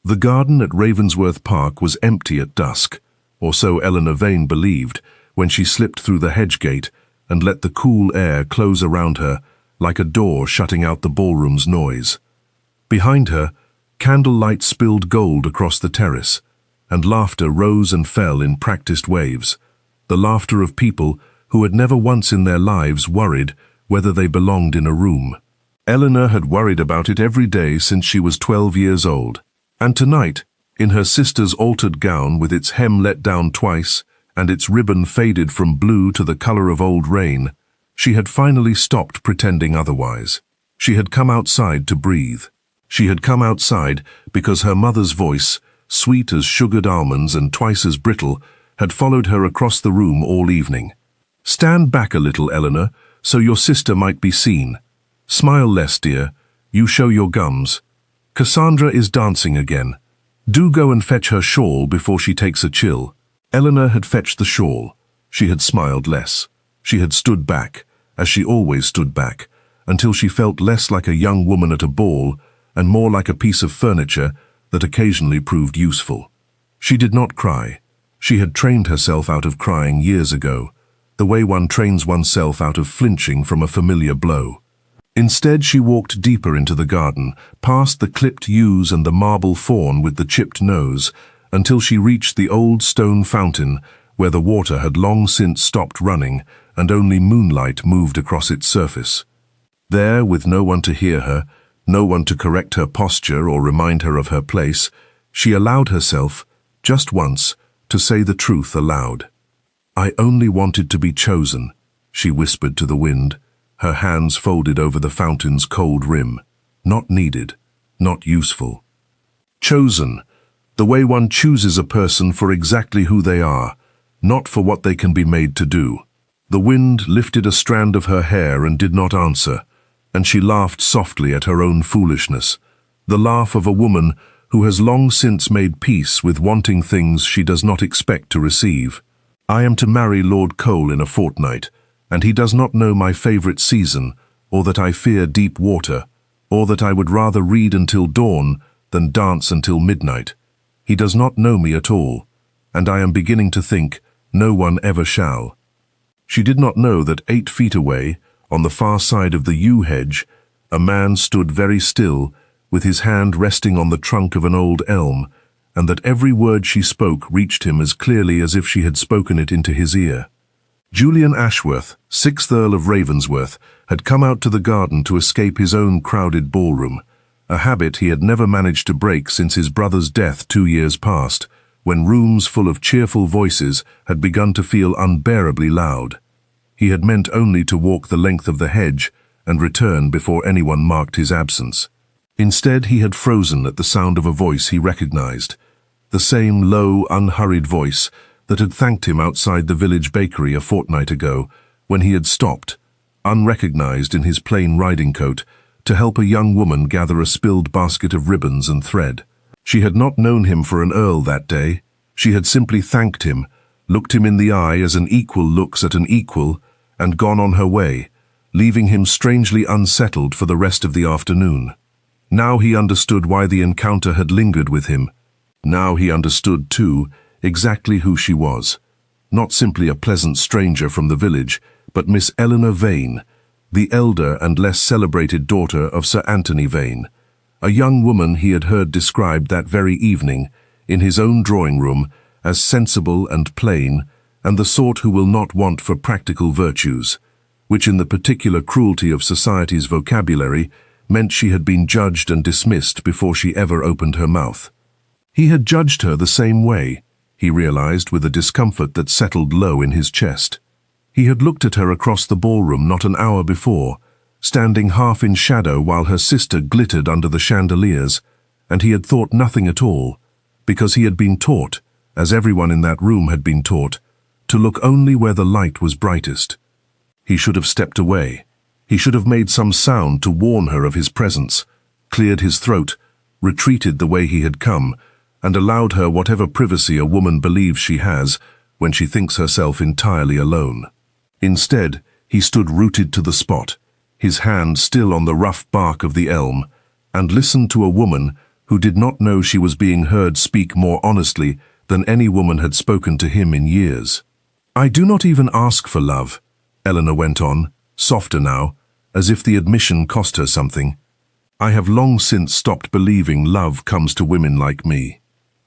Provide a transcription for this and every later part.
The garden at Ravensworth Park was empty at dusk, or so Eleanor Vane believed, when she slipped through the hedge gate and let the cool air close around her like a door shutting out the ballroom's noise. Behind her, candlelight spilled gold across the terrace, and laughter rose and fell in practiced waves, the laughter of people who had never once in their lives worried whether they belonged in a room. Eleanor had worried about it every day since she was 12 years old, and tonight, in her sister's altered gown with its hem let down twice and its ribbon faded from blue to the color of old rain, she had finally stopped pretending otherwise. She had come outside to breathe. She had come outside because her mother's voice, sweet as sugared almonds and twice as brittle, had followed her across the room all evening. "Stand back a little, Eleanor, so your sister might be seen. Smile less, dear. You show your gums. Cassandra is dancing again. Do go and fetch her shawl before she takes a chill." Eleanor had fetched the shawl. She had smiled less. She had stood back, as she always stood back, until she felt less like a young woman at a ball and more like a piece of furniture that occasionally proved useful. She did not cry. She had trained herself out of crying years ago, the way one trains oneself out of flinching from a familiar blow. Instead, she walked deeper into the garden, past the clipped yews and the marble fawn with the chipped nose, until she reached the old stone fountain where the water had long since stopped running and only moonlight moved across its surface. There, with no one to hear her, no one to correct her posture or remind her of her place, she allowed herself, just once, to say the truth aloud. "I only wanted to be chosen," she whispered to the wind, her hands folded over the fountain's cold rim. Not needed, not useful. Chosen, the way one chooses a person for exactly who they are, not for what they can be made to do. The wind lifted a strand of her hair and did not answer, and she laughed softly at her own foolishness, the laugh of a woman who has long since made peace with wanting things she does not expect to receive. "I am to marry Lord Cole in a fortnight, and he does not know my favorite season, or that I fear deep water, or that I would rather read until dawn than dance until midnight. He does not know me at all, and I am beginning to think no one ever shall." She did not know that 8 feet away, on the far side of the yew hedge, a man stood very still, with his hand resting on the trunk of an old elm, and that every word she spoke reached him as clearly as if she had spoken it into his ear. Julian Ashworth, 6th Earl of Ravensworth, had come out to the garden to escape his own crowded ballroom, a habit he had never managed to break since his brother's death 2 years past, when rooms full of cheerful voices had begun to feel unbearably loud. He had meant only to walk the length of the hedge and return before anyone marked his absence. Instead, he had frozen at the sound of a voice he recognized, the same low, unhurried voice that had thanked him outside the village bakery a fortnight ago, when he had stopped, unrecognized in his plain riding coat, to help a young woman gather a spilled basket of ribbons and thread. She had not known him for an earl that day. She had simply thanked him, looked him in the eye as an equal looks at an equal, and gone on her way, leaving him strangely unsettled for the rest of the afternoon. Now he understood why the encounter had lingered with him. Now he understood, too, exactly who she was. Not simply a pleasant stranger from the village, but Miss Eleanor Vane, the elder and less celebrated daughter of Sir Anthony Vane, a young woman he had heard described that very evening, in his own drawing room, as sensible and plain, and the sort who will not want for practical virtues, which in the particular cruelty of society's vocabulary meant she had been judged and dismissed before she ever opened her mouth. He had judged her the same way, he realized with a discomfort that settled low in his chest. He had looked at her across the ballroom not an hour before, standing half in shadow while her sister glittered under the chandeliers, and he had thought nothing at all, because he had been taught, as everyone in that room had been taught, to look only where the light was brightest. He should have stepped away. He should have made some sound to warn her of his presence, cleared his throat, retreated the way he had come, and allowed her whatever privacy a woman believes she has when she thinks herself entirely alone. Instead, he stood rooted to the spot, his hand still on the rough bark of the elm, and listened to a woman who did not know she was being heard speak more honestly than any woman had spoken to him in years. "I do not even ask for love," Eleanor went on, softer now, as if the admission cost her something. "I have long since stopped believing love comes to women like me.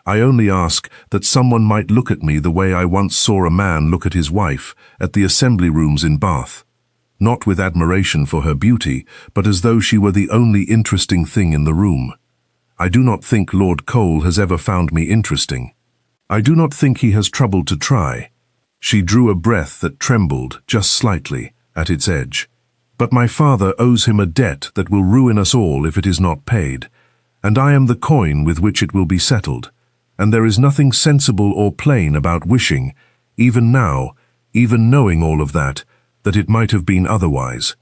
I only ask that someone might look at me the way I once saw a man look at his wife at the assembly rooms in Bath, not with admiration for her beauty, but as though she were the only interesting thing in the room. I do not think Lord Cole has ever found me interesting. I do not think he has troubled to try." She drew a breath that trembled, just slightly, at its edge. "But my father owes him a debt that will ruin us all if it is not paid, and I am the coin with which it will be settled, and there is nothing sensible or plain about wishing, even now, even knowing all of that it might have been otherwise."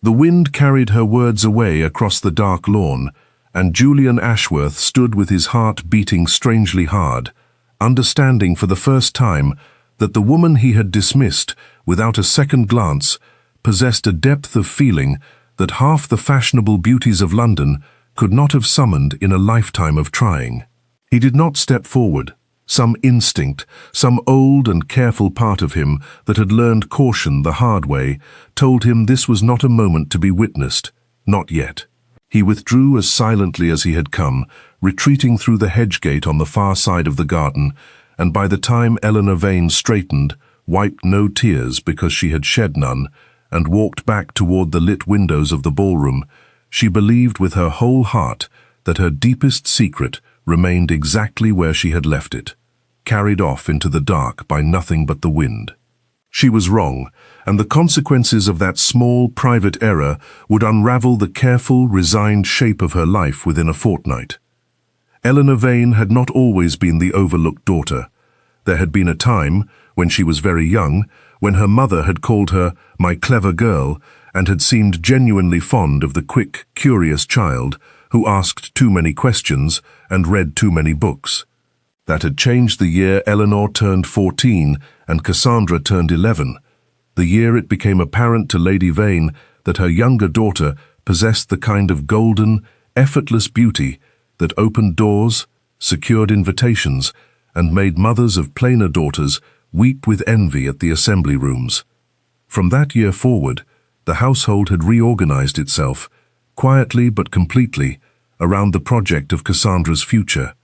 The wind carried her words away across the dark lawn, and Julian Ashworth stood with his heart beating strangely hard, understanding for the first time that the woman he had dismissed without a second glance possessed a depth of feeling that half the fashionable beauties of London could not have summoned in a lifetime of trying. He did not step forward. Some instinct, some old and careful part of him that had learned caution the hard way, told him this was not a moment to be witnessed, not yet. He withdrew as silently as he had come, retreating through the hedge gate on the far side of the garden, and by the time Eleanor Vane straightened, wiped no tears because she had shed none, and walked back toward the lit windows of the ballroom, she believed with her whole heart that her deepest secret remained exactly where she had left it, carried off into the dark by nothing but the wind. She was wrong, and the consequences of that small, private error would unravel the careful, resigned shape of her life within a fortnight. Eleanor Vane had not always been the overlooked daughter. There had been a time, when she was very young, when her mother had called her "my clever girl" and had seemed genuinely fond of the quick, curious child who asked too many questions and read too many books. That had changed the year Eleanor turned 14 and Cassandra turned 11, the year it became apparent to Lady Vane that her younger daughter possessed the kind of golden, effortless beauty that opened doors, secured invitations, and made mothers of plainer daughters weep with envy at the assembly rooms. From that year forward, the household had reorganized itself, quietly but completely, around the project of Cassandra's future.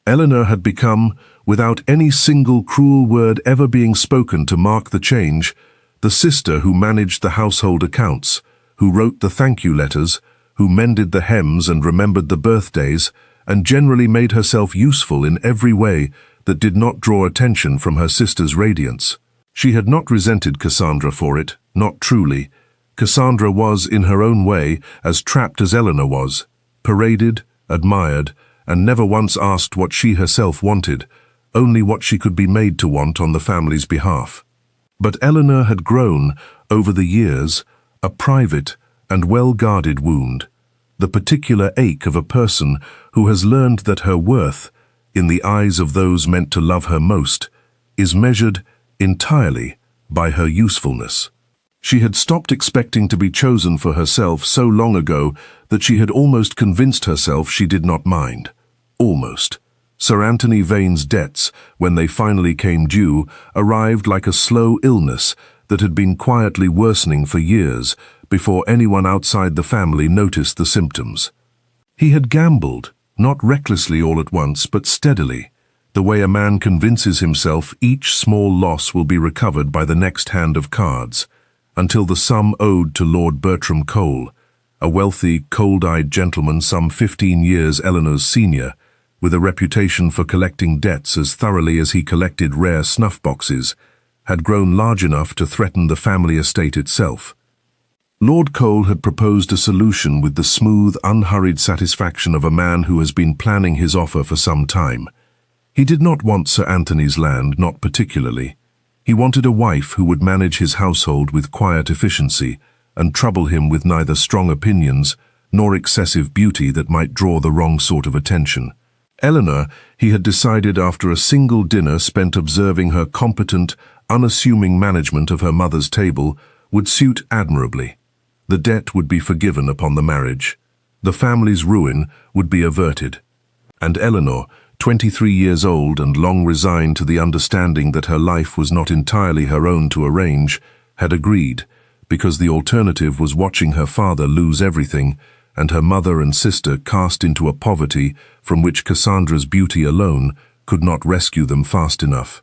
Eleanor had become, without any single cruel word ever being spoken to mark the change, the sister who managed the household accounts, who wrote the thank you letters, who mended the hems and remembered the birthdays, and generally made herself useful in every way that did not draw attention from her sister's radiance. She had not resented Cassandra for it, not truly. Cassandra was, in her own way, as trapped as Eleanor was, paraded, admired, and never once asked what she herself wanted, only what she could be made to want on the family's behalf. But Eleanor had grown, over the years, a private and well-guarded wound, the particular ache of a person who has learned that her worth, in the eyes of those meant to love her most, is measured entirely by her usefulness. She had stopped expecting to be chosen for herself so long ago that she had almost convinced herself she did not mind. Almost. Sir Anthony Vane's debts, when they finally came due, arrived like a slow illness that had been quietly worsening for years before anyone outside the family noticed the symptoms. He had gambled, not recklessly all at once, but steadily, the way a man convinces himself each small loss will be recovered by the next hand of cards, until the sum owed to Lord Bertram Cole, a wealthy, cold-eyed gentleman some 15 years Eleanor's senior, with a reputation for collecting debts as thoroughly as he collected rare snuff boxes, had grown large enough to threaten the family estate itself. Lord Cole had proposed a solution with the smooth, unhurried satisfaction of a man who has been planning his offer for some time. He did not want Sir Anthony's land, not particularly. He wanted a wife who would manage his household with quiet efficiency and trouble him with neither strong opinions nor excessive beauty that might draw the wrong sort of attention. Eleanor, he had decided after a single dinner spent observing her competent, unassuming management of her mother's table, would suit admirably. The debt would be forgiven upon the marriage. The family's ruin would be averted. And Eleanor, 23 years old and long resigned to the understanding that her life was not entirely her own to arrange, had agreed, because the alternative was watching her father lose everything and her mother and sister cast into a poverty from which Cassandra's beauty alone could not rescue them fast enough.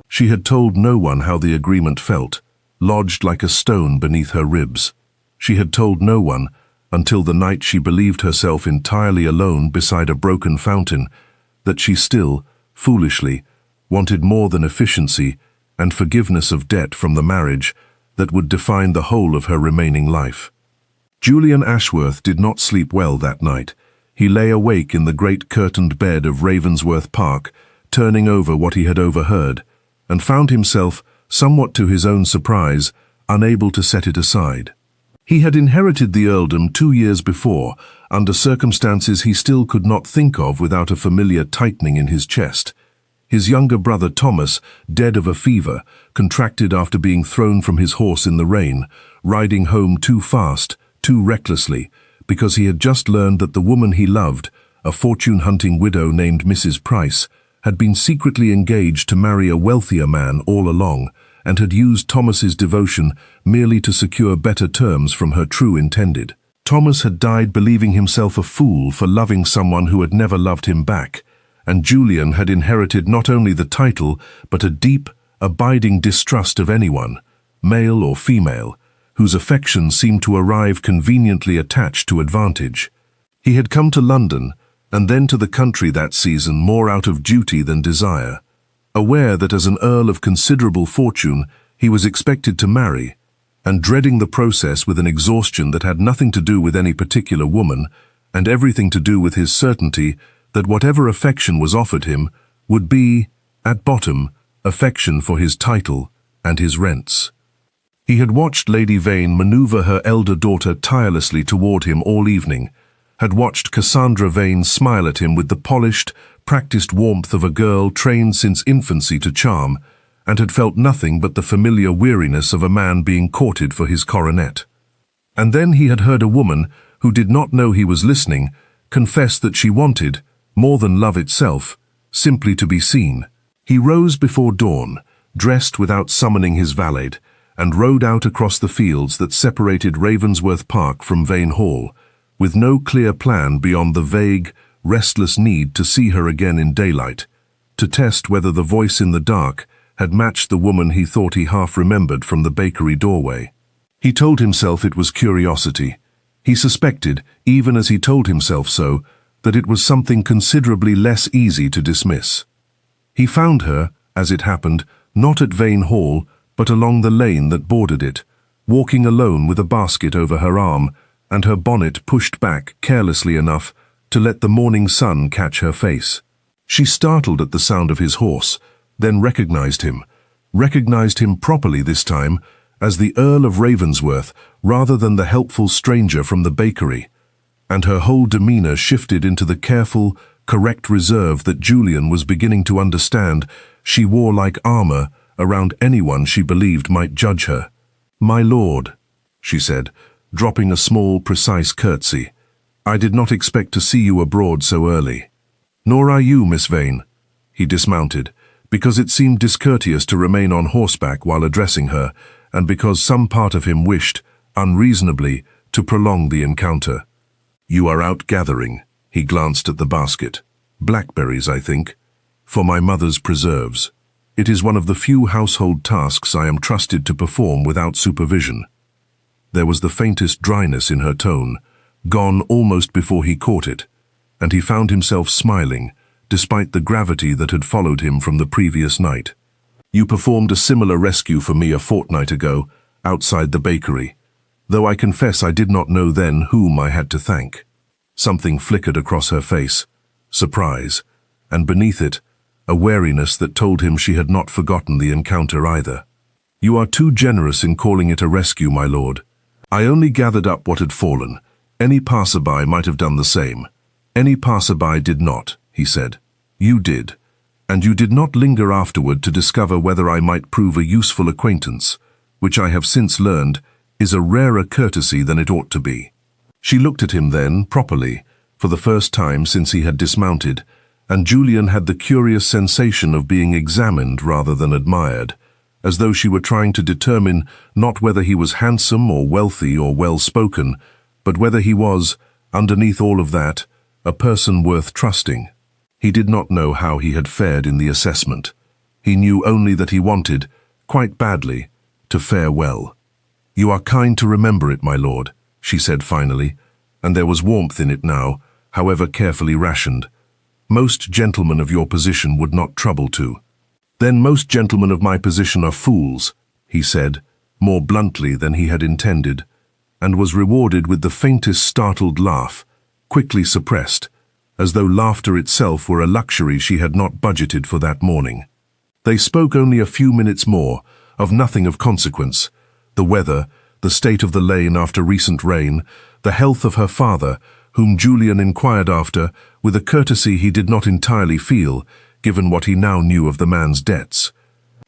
She had told no one how the agreement felt, lodged like a stone beneath her ribs. She had told no one until the night she believed herself entirely alone beside a broken fountain, that she still, foolishly, wanted more than efficiency and forgiveness of debt from the marriage that would define the whole of her remaining life. Julian Ashworth did not sleep well that night. He lay awake in the great curtained bed of Ravensworth Park, turning over what he had overheard, and found himself, somewhat to his own surprise, unable to set it aside. He had inherited the earldom 2 years before, under circumstances he still could not think of without a familiar tightening in his chest. His younger brother Thomas, dead of a fever, contracted after being thrown from his horse in the rain, riding home too fast, too recklessly, because he had just learned that the woman he loved, a fortune-hunting widow named Mrs. Price, had been secretly engaged to marry a wealthier man all along, and had used Thomas's devotion merely to secure better terms from her true intended. Thomas had died believing himself a fool for loving someone who had never loved him back, and Julian had inherited not only the title, but a deep, abiding distrust of anyone, male or female, whose affection seemed to arrive conveniently attached to advantage. He had come to London, and then to the country that season more out of duty than desire, aware that as an earl of considerable fortune he was expected to marry, and dreading the process with an exhaustion that had nothing to do with any particular woman, and everything to do with his certainty that whatever affection was offered him would be, at bottom, affection for his title and his rents. He had watched Lady Vane maneuver her elder daughter tirelessly toward him all evening, had watched Cassandra Vane smile at him with the polished, practiced warmth of a girl trained since infancy to charm, and had felt nothing but the familiar weariness of a man being courted for his coronet. And then he had heard a woman, who did not know he was listening, confess that she wanted, more than love itself, simply to be seen. He rose before dawn, dressed without summoning his valet, and rode out across the fields that separated Ravensworth Park from Vane Hall, with no clear plan beyond the vague, restless need to see her again in daylight, to test whether the voice in the dark had matched the woman he thought he half remembered from the bakery doorway. He told himself it was curiosity. He suspected, even as he told himself so, that it was something considerably less easy to dismiss. He found her, as it happened, not at Vane Hall, but along the lane that bordered it, walking alone with a basket over her arm, and her bonnet pushed back carelessly enough to let the morning sun catch her face. She startled at the sound of his horse, then recognized him properly this time, as the Earl of Ravensworth rather than the helpful stranger from the bakery, and her whole demeanor shifted into the careful, correct reserve that Julian was beginning to understand she wore like armor around anyone she believed might judge her. "My lord," she said, dropping a small, precise curtsy, "I did not expect to see you abroad so early." "Nor are you, Miss Vane." He dismounted, because it seemed discourteous to remain on horseback while addressing her, and because some part of him wished, unreasonably, to prolong the encounter. "You are out gathering." He glanced at the basket. "Blackberries, I think, for my mother's preserves. It is one of the few household tasks I am trusted to perform without supervision." There was the faintest dryness in her tone, gone almost before he caught it, and he found himself smiling, despite the gravity that had followed him from the previous night. "You performed a similar rescue for me a fortnight ago, outside the bakery, though I confess I did not know then whom I had to thank." Something flickered across her face, surprise, and beneath it, a wariness that told him she had not forgotten the encounter either. "You are too generous in calling it a rescue, my lord. I only gathered up what had fallen. Any passerby might have done the same." "Any passerby did not," he said. "You did. And you did not linger afterward to discover whether I might prove a useful acquaintance, which I have since learned is a rarer courtesy than it ought to be." She looked at him then, properly, for the first time since he had dismounted, and Julian had the curious sensation of being examined rather than admired, as though she were trying to determine not whether he was handsome or wealthy or well-spoken, but whether he was, underneath all of that, a person worth trusting. He did not know how he had fared in the assessment. He knew only that he wanted, quite badly, to fare well. "You are kind to remember it, my lord," she said finally, and there was warmth in it now, however carefully rationed. "Most gentlemen of your position would not trouble to." "Then most gentlemen of my position are fools," he said, more bluntly than he had intended, and was rewarded with the faintest startled laugh, quickly suppressed, as though laughter itself were a luxury she had not budgeted for that morning. They spoke only a few minutes more, of nothing of consequence: the weather, the state of the lane after recent rain, the health of her father, whom Julian inquired after, with a courtesy he did not entirely feel, given what he now knew of the man's debts.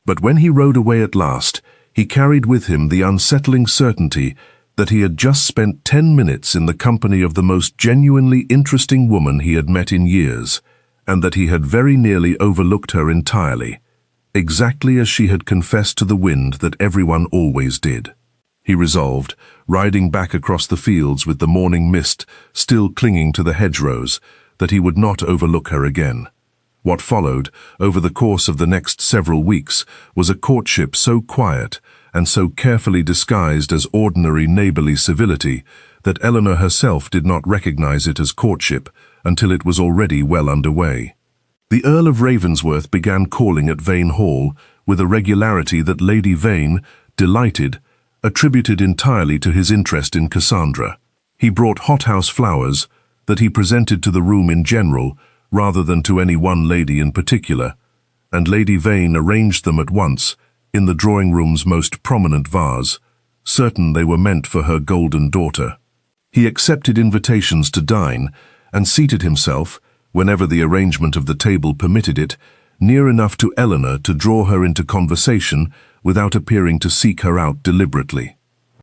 But when he rode away at last, he carried with him the unsettling certainty that he had just spent 10 minutes in the company of the most genuinely interesting woman he had met in years, and that he had very nearly overlooked her entirely, exactly as she had confessed to the wind that everyone always did. He resolved, riding back across the fields with the morning mist still clinging to the hedgerows, that he would not overlook her again. What followed, over the course of the next several weeks, was a courtship so quiet and so carefully disguised as ordinary neighborly civility that Eleanor herself did not recognize it as courtship until it was already well underway. The Earl of Ravensworth began calling at Vane Hall with a regularity that Lady Vane, delighted, attributed entirely to his interest in Cassandra. He brought hothouse flowers that he presented to the room in general, rather than to any one lady in particular, and Lady Vane arranged them at once in the drawing-room's most prominent vase, certain they were meant for her golden daughter. He accepted invitations to dine, and seated himself, whenever the arrangement of the table permitted it, near enough to Eleanor to draw her into conversation without appearing to seek her out deliberately.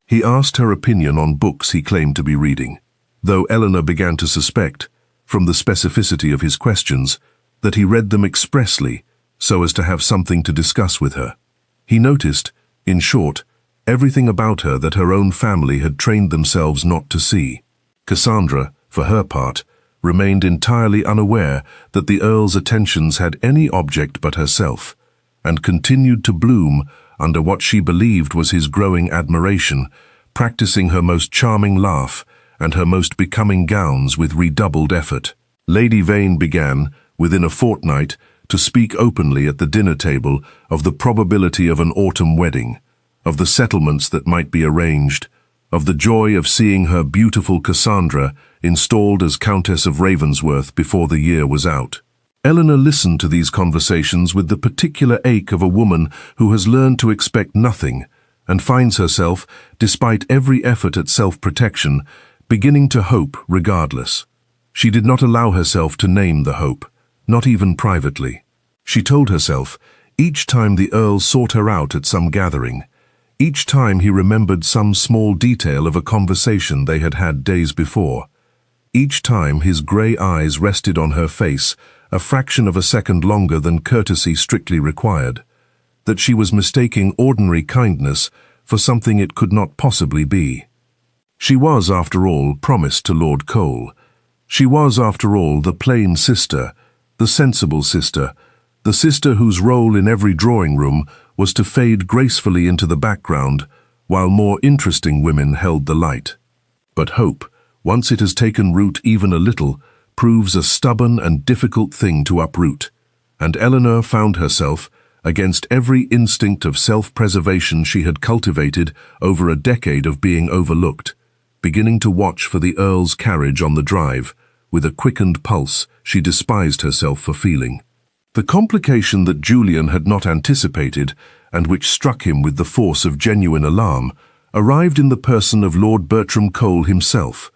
He asked her opinion on books he claimed to be reading, though Eleanor began to suspect, from the specificity of his questions, that he read them expressly so as to have something to discuss with her. He noticed, in short, everything about her that her own family had trained themselves not to see. Cassandra, for her part, remained entirely unaware that the Earl's attentions had any object but herself, and continued to bloom under what she believed was his growing admiration, practicing her most charming laugh and her most becoming gowns with redoubled effort. Lady Vane began, within a fortnight, to speak openly at the dinner table of the probability of an autumn wedding, of the settlements that might be arranged, of the joy of seeing her beautiful Cassandra installed as Countess of Ravensworth before the year was out. Eleanor listened to these conversations with the particular ache of a woman who has learned to expect nothing and finds herself, despite every effort at self-protection, beginning to hope regardless. She did not allow herself to name the hope, not even privately. She told herself, each time the Earl sought her out at some gathering, each time he remembered some small detail of a conversation they had had days before, each time his grey eyes rested on her face a fraction of a second longer than courtesy strictly required, that she was mistaking ordinary kindness for something it could not possibly be. She was, after all, promised to Lord Cole. She was, after all, the plain sister, the sensible sister, the sister whose role in every drawing-room was to fade gracefully into the background, while more interesting women held the light. But hope, once it has taken root even a little, proves a stubborn and difficult thing to uproot, and Eleanor found herself, against every instinct of self-preservation she had cultivated over a decade of being overlooked, beginning to watch for the Earl's carriage on the drive, with a quickened pulse she despised herself for feeling. The complication that Julian had not anticipated, and which struck him with the force of genuine alarm, arrived in the person of Lord Bertram Cole himself,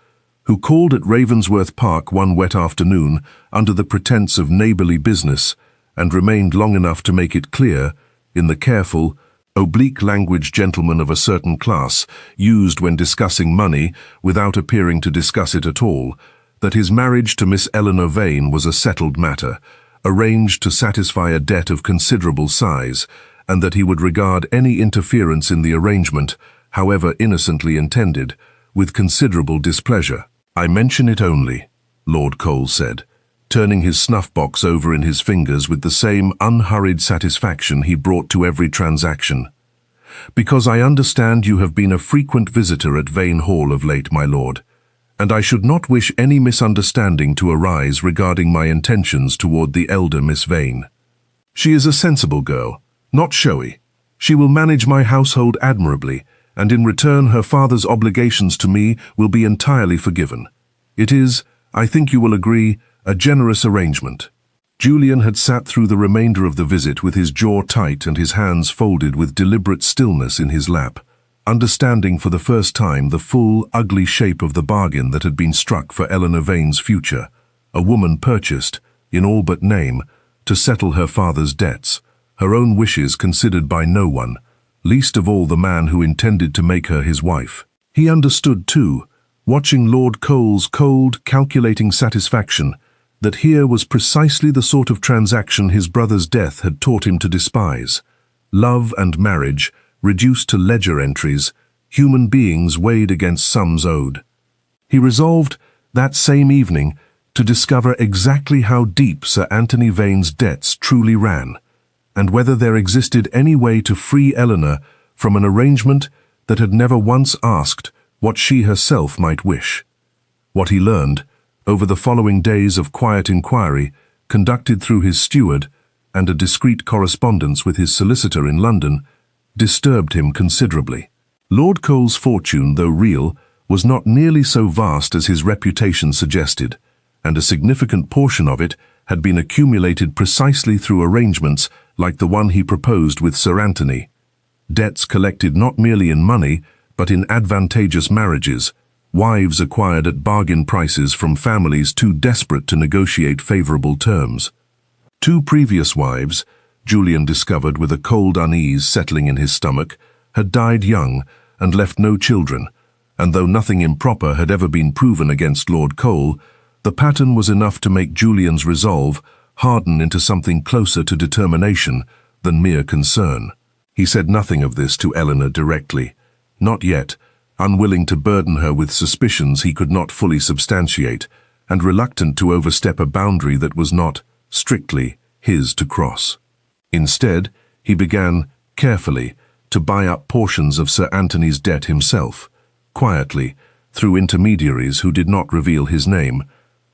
who called at Ravensworth Park one wet afternoon under the pretence of neighbourly business, and remained long enough to make it clear, in the careful, oblique language gentlemen of a certain class used when discussing money without appearing to discuss it at all, that his marriage to Miss Eleanor Vane was a settled matter, arranged to satisfy a debt of considerable size, and that he would regard any interference in the arrangement, however innocently intended, with considerable displeasure. "I mention it only," Lord Cole said, turning his snuff-box over in his fingers with the same unhurried satisfaction he brought to every transaction, "because I understand you have been a frequent visitor at Vane Hall of late, my lord, and I should not wish any misunderstanding to arise regarding my intentions toward the elder Miss Vane. She is a sensible girl, not showy. She will manage my household admirably, and in return her father's obligations to me will be entirely forgiven. It is, I think you will agree, a generous arrangement." Julian had sat through the remainder of the visit with his jaw tight and his hands folded with deliberate stillness in his lap, understanding for the first time the full, ugly shape of the bargain that had been struck for Eleanor Vane's future, a woman purchased, in all but name, to settle her father's debts, her own wishes considered by no one, least of all the man who intended to make her his wife. He understood, too, watching Lord Cole's cold, calculating satisfaction, that here was precisely the sort of transaction his brother's death had taught him to despise. Love and marriage, reduced to ledger entries, human beings weighed against sums owed. He resolved, that same evening, to discover exactly how deep Sir Anthony Vane's debts truly ran, and whether there existed any way to free Eleanor from an arrangement that had never once asked what she herself might wish. What he learned, over the following days of quiet inquiry, conducted through his steward, and a discreet correspondence with his solicitor in London, disturbed him considerably. Lord Cole's fortune, though real, was not nearly so vast as his reputation suggested, and a significant portion of it had been accumulated precisely through arrangements like the one he proposed with Sir Anthony. Debts collected not merely in money, but in advantageous marriages, wives acquired at bargain prices from families too desperate to negotiate favorable terms. 2 previous wives, Julian discovered with a cold unease settling in his stomach, had died young and left no children, and though nothing improper had ever been proven against Lord Cole, the pattern was enough to make Julian's resolve harden into something closer to determination than mere concern. He said nothing of this to Eleanor directly, not yet, unwilling to burden her with suspicions he could not fully substantiate, and reluctant to overstep a boundary that was not, strictly, his to cross. Instead, he began, carefully, to buy up portions of Sir Anthony's debt himself, quietly, through intermediaries who did not reveal his name,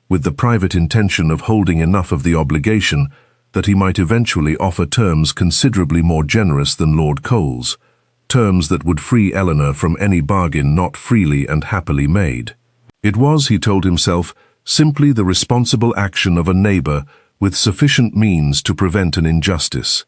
with the private intention of holding enough of the obligation that he might eventually offer terms considerably more generous than Lord Cole's, terms that would free Eleanor from any bargain not freely and happily made. It was, he told himself, simply the responsible action of a neighbor with sufficient means to prevent an injustice.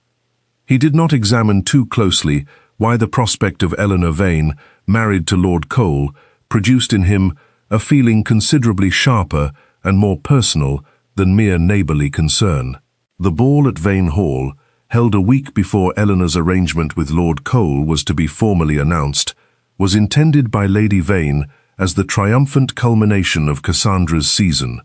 He did not examine too closely why the prospect of Eleanor Vane, married to Lord Cole, produced in him a feeling considerably sharper and more personal than mere neighborly concern. The ball at Vane Hall, held a week before Eleanor's arrangement with Lord Cole was to be formally announced, was intended by Lady Vane as the triumphant culmination of Cassandra's season,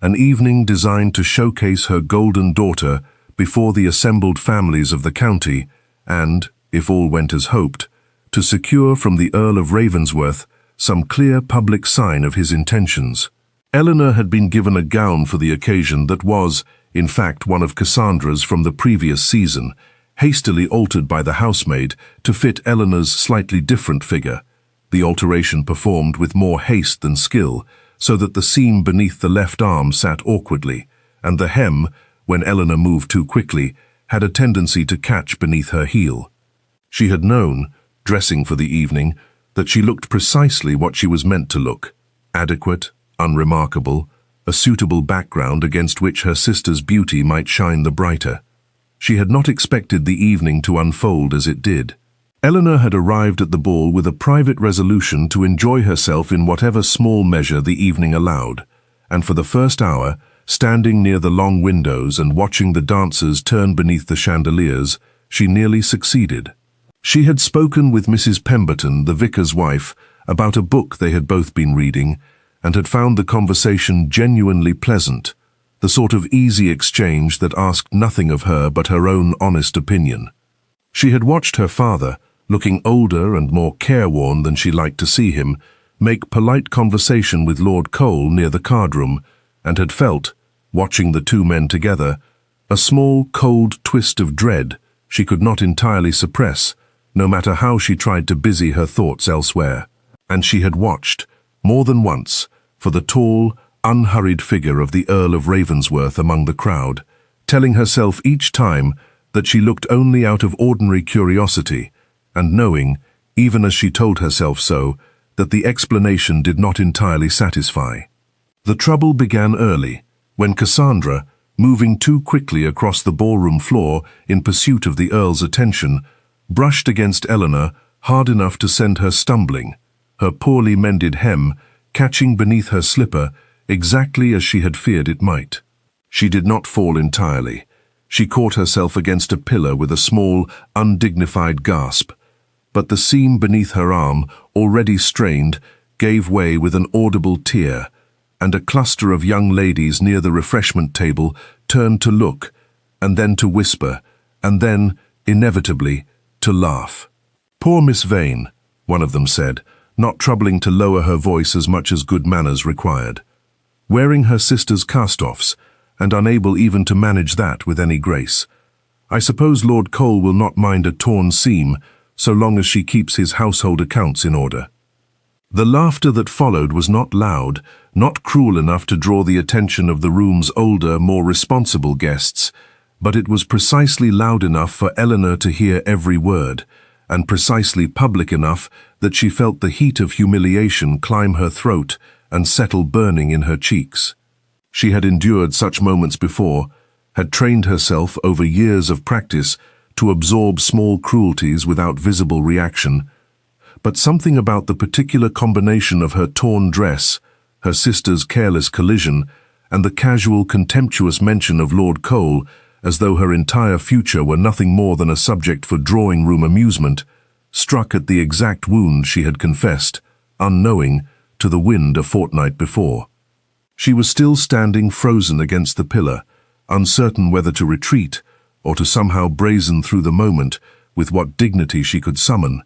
an evening designed to showcase her golden daughter before the assembled families of the county and, if all went as hoped, to secure from the Earl of Ravensworth some clear public sign of his intentions. Eleanor had been given a gown for the occasion that was, in fact, one of Cassandra's from the previous season, hastily altered by the housemaid to fit Eleanor's slightly different figure, the alteration performed with more haste than skill, so that the seam beneath the left arm sat awkwardly, and the hem, when Eleanor moved too quickly, had a tendency to catch beneath her heel. She had known, dressing for the evening, that she looked precisely what she was meant to look, adequate, unremarkable, a suitable background against which her sister's beauty might shine the brighter. She had not expected the evening to unfold as it did. Eleanor had arrived at the ball with a private resolution to enjoy herself in whatever small measure the evening allowed, and for the first hour, standing near the long windows and watching the dancers turn beneath the chandeliers, she nearly succeeded. She had spoken with Mrs. Pemberton, the vicar's wife, about a book they had both been reading, and had found the conversation genuinely pleasant, the sort of easy exchange that asked nothing of her but her own honest opinion. She had watched her father, looking older and more careworn than she liked to see him, make polite conversation with Lord Cole near the card-room, and had felt, watching the two men together, a small, cold twist of dread she could not entirely suppress, no matter how she tried to busy her thoughts elsewhere. And she had watched, more than once, for the tall, unhurried figure of the Earl of Ravensworth among the crowd, telling herself each time that she looked only out of ordinary curiosity, and knowing, even as she told herself so, that the explanation did not entirely satisfy. The trouble began early, when Cassandra, moving too quickly across the ballroom floor in pursuit of the Earl's attention, brushed against Eleanor hard enough to send her stumbling, her poorly mended hem catching beneath her slipper exactly as she had feared it might. She did not fall entirely. She caught herself against a pillar with a small, undignified gasp, but the seam beneath her arm, already strained, gave way with an audible tear, and a cluster of young ladies near the refreshment table turned to look, and then to whisper, and then, inevitably, to laugh. "Poor Miss Vane," one of them said, not troubling to lower her voice as much as good manners required. "Wearing her sister's cast-offs, and unable even to manage that with any grace. I suppose Lord Cole will not mind a torn seam, so long as she keeps his household accounts in order." The laughter that followed was not loud, not cruel enough to draw the attention of the room's older, more responsible guests, but it was precisely loud enough for Eleanor to hear every word, and precisely public enough that she felt the heat of humiliation climb her throat and settle burning in her cheeks. She had endured such moments before, had trained herself over years of practice to absorb small cruelties without visible reaction, but something about the particular combination of her torn dress, her sister's careless collision, and the casual, contemptuous mention of Lord Cole, as though her entire future were nothing more than a subject for drawing-room amusement, struck at the exact wound she had confessed, unknowing, to the wind a fortnight before. She was still standing frozen against the pillar, uncertain whether to retreat or to somehow brazen through the moment with what dignity she could summon,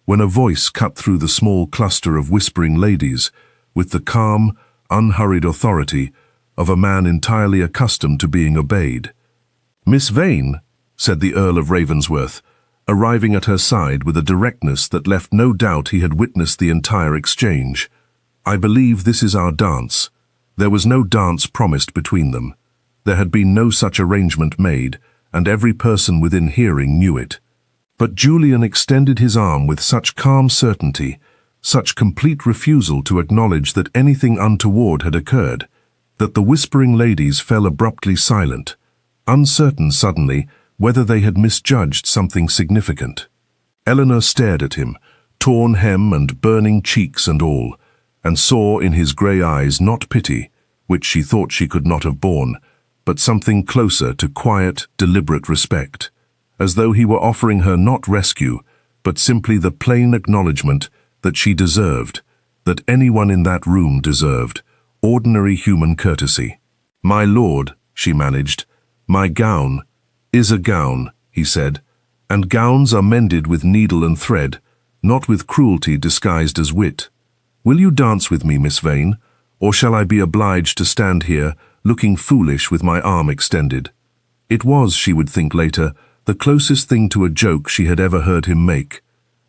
when a voice cut through the small cluster of whispering ladies with the calm, unhurried authority of a man entirely accustomed to being obeyed. "Miss Vane," said the Earl of Ravensworth, arriving at her side with a directness that left no doubt he had witnessed the entire exchange. "I believe this is our dance." There was no dance promised between them. There had been no such arrangement made, and every person within hearing knew it. But Julian extended his arm with such calm certainty, such complete refusal to acknowledge that anything untoward had occurred, that the whispering ladies fell abruptly silent, uncertain suddenly whether they had misjudged something significant. Eleanor stared at him, torn hem and burning cheeks and all, and saw in his grey eyes not pity, which she thought she could not have borne, but something closer to quiet, deliberate respect, as though he were offering her not rescue, but simply the plain acknowledgement that she deserved, that anyone in that room deserved, ordinary human courtesy. "My lord," she managed, "my gown is a gown," he said, "and gowns are mended with needle and thread, not with cruelty disguised as wit. Will you dance with me, Miss Vane, or shall I be obliged to stand here, looking foolish with my arm extended?" It was, she would think later, the closest thing to a joke she had ever heard him make,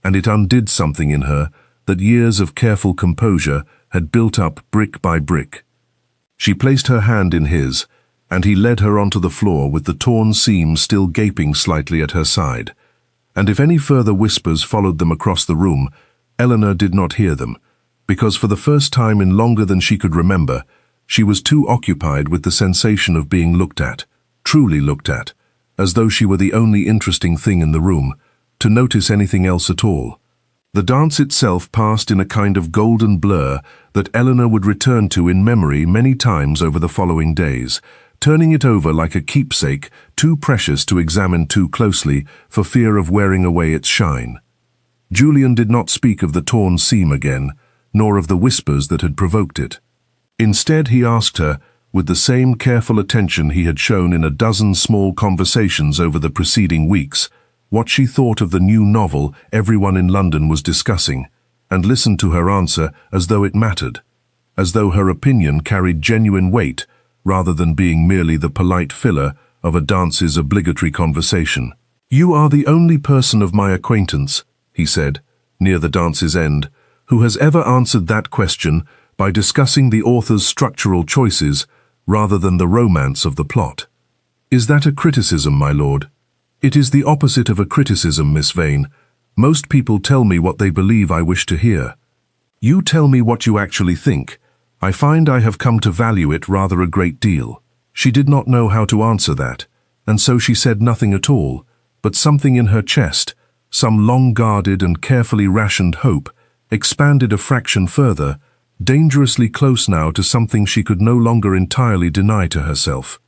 and it undid something in her that years of careful composure had built up brick by brick. She placed her hand in his, and he led her onto the floor with the torn seam still gaping slightly at her side. And if any further whispers followed them across the room, Eleanor did not hear them, because for the first time in longer than she could remember, she was too occupied with the sensation of being looked at, truly looked at, as though she were the only interesting thing in the room, to notice anything else at all. The dance itself passed in a kind of golden blur that Eleanor would return to in memory many times over the following days, turning it over like a keepsake too precious to examine too closely for fear of wearing away its shine. Julian did not speak of the torn seam again, nor of the whispers that had provoked it. Instead, he asked her, with the same careful attention he had shown in a dozen small conversations over the preceding weeks, what she thought of the new novel everyone in London was discussing, and listened to her answer as though it mattered, as though her opinion carried genuine weight rather than being merely the polite filler of a dance's obligatory conversation. "You are the only person of my acquaintance," he said, near the dance's end, "who has ever answered that question by discussing the author's structural choices rather than the romance of the plot. Is that a criticism, my lord?" "It is the opposite of a criticism, Miss Vane. Most people tell me what they believe I wish to hear. You tell me what you actually think. I find I have come to value it rather a great deal." She did not know how to answer that, and so she said nothing at all, but something in her chest, some long-guarded and carefully rationed hope, expanded a fraction further, dangerously close now to something she could no longer entirely deny to herself.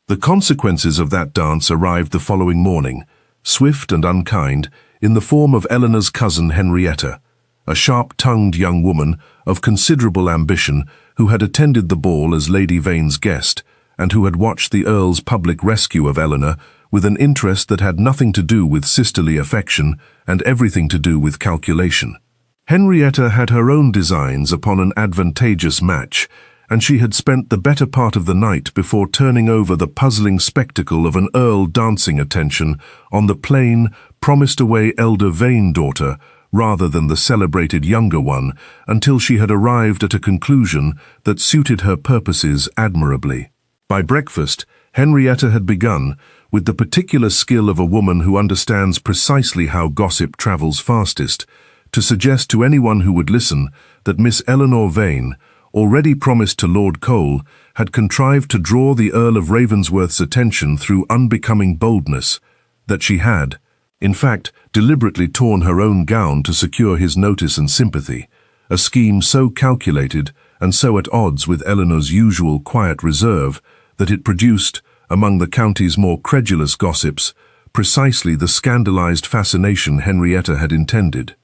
The consequences of that dance arrived the following morning, swift and unkind, in the form of Eleanor's cousin Henrietta, a sharp-tongued young woman of considerable ambition who had attended the ball as Lady Vane's guest, and who had watched the Earl's public rescue of Eleanor with an interest that had nothing to do with sisterly affection and everything to do with calculation. Henrietta had her own designs upon an advantageous match, and she had spent the better part of the night before turning over the puzzling spectacle of an Earl dancing attention on the plain, promised-away elder Vane daughter rather than the celebrated younger one, until she had arrived at a conclusion that suited her purposes admirably. By breakfast, Henrietta had begun, with the particular skill of a woman who understands precisely how gossip travels fastest, to suggest to anyone who would listen that Miss Eleanor Vane, already promised to Lord Cole, had contrived to draw the Earl of Ravensworth's attention through unbecoming boldness, that she had, in fact, deliberately torn her own gown to secure his notice and sympathy, a scheme so calculated and so at odds with Eleanor's usual quiet reserve that it produced, among the county's more credulous gossips, precisely the scandalized fascination Henrietta had intended.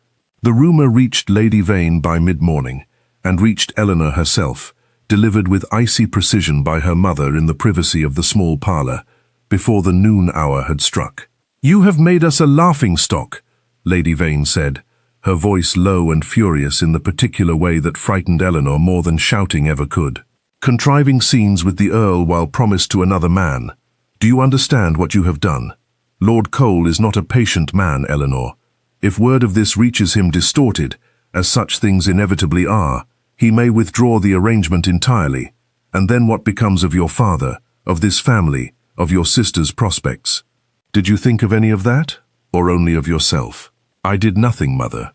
The rumour reached Lady Vane by mid-morning, and reached Eleanor herself, delivered with icy precision by her mother in the privacy of the small parlour, before the noon hour had struck. "You have made us a laughing-stock," Lady Vane said, her voice low and furious in the particular way that frightened Eleanor more than shouting ever could. "Contriving scenes with the Earl while promised to another man. Do you understand what you have done? Lord Cole is not a patient man, Eleanor. If word of this reaches him distorted, as such things inevitably are, he may withdraw the arrangement entirely, and then what becomes of your father, of this family, of your sister's prospects? Did you think of any of that, or only of yourself?" "I did nothing, Mother."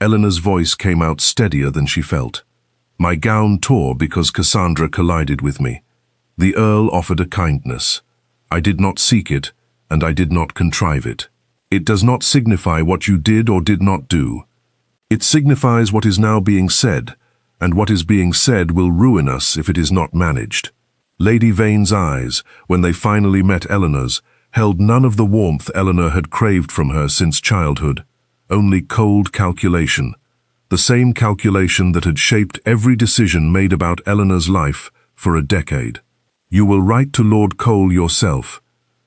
Eleanor's voice came out steadier than she felt. "My gown tore because Cassandra collided with me. The Earl offered a kindness. I did not seek it, and I did not contrive it. It does not signify what you did or did not do. It signifies what is now being said, and what is being said will ruin us if it is not managed." Lady Vane's eyes, when they finally met Eleanor's, held none of the warmth Eleanor had craved from her since childhood, only cold calculation, the same calculation that had shaped every decision made about Eleanor's life for a decade. "You will write to Lord Cole yourself.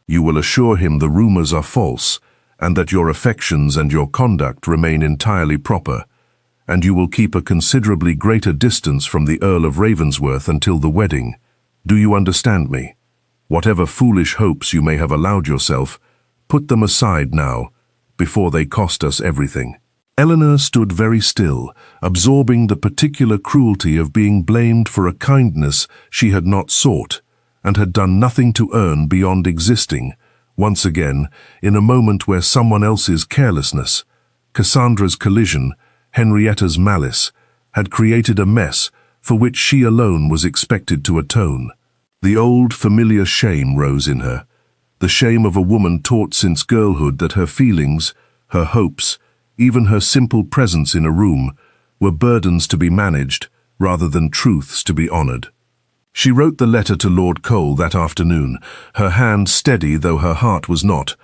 You will assure him the rumours are false, and that your affections and your conduct remain entirely proper, and you will keep a considerably greater distance from the Earl of Ravensworth until the wedding. Do you understand me? Whatever foolish hopes you may have allowed yourself, put them aside now, before they cost us everything." Eleanor stood very still, absorbing the particular cruelty of being blamed for a kindness she had not sought, and had done nothing to earn beyond existing, once again, in a moment where someone else's carelessness, Cassandra's collision, Henrietta's malice, had created a mess for which she alone was expected to atone. The old familiar shame rose in her, the shame of a woman taught since girlhood that her feelings, her hopes, even her simple presence in a room, were burdens to be managed rather than truths to be honored. She wrote the letter to Lord Cole that afternoon, her hand steady though her heart was not,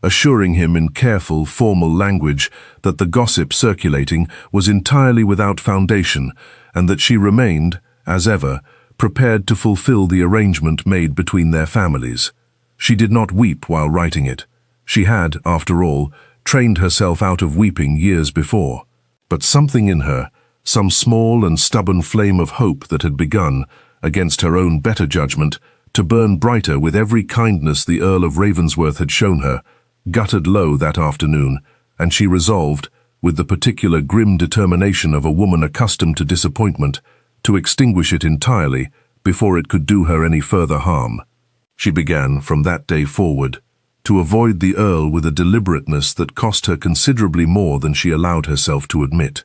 assuring him in careful, formal language that the gossip circulating was entirely without foundation, and that she remained, as ever, prepared to fulfill the arrangement made between their families. She did not weep while writing it. She had, after all, trained herself out of weeping years before. But something in her, some small and stubborn flame of hope that had begun, against her own better judgment, to burn brighter with every kindness the Earl of Ravensworth had shown her, guttered low that afternoon, and she resolved, with the particular grim determination of a woman accustomed to disappointment, to extinguish it entirely before it could do her any further harm. She began, from that day forward, to avoid the Earl with a deliberateness that cost her considerably more than she allowed herself to admit.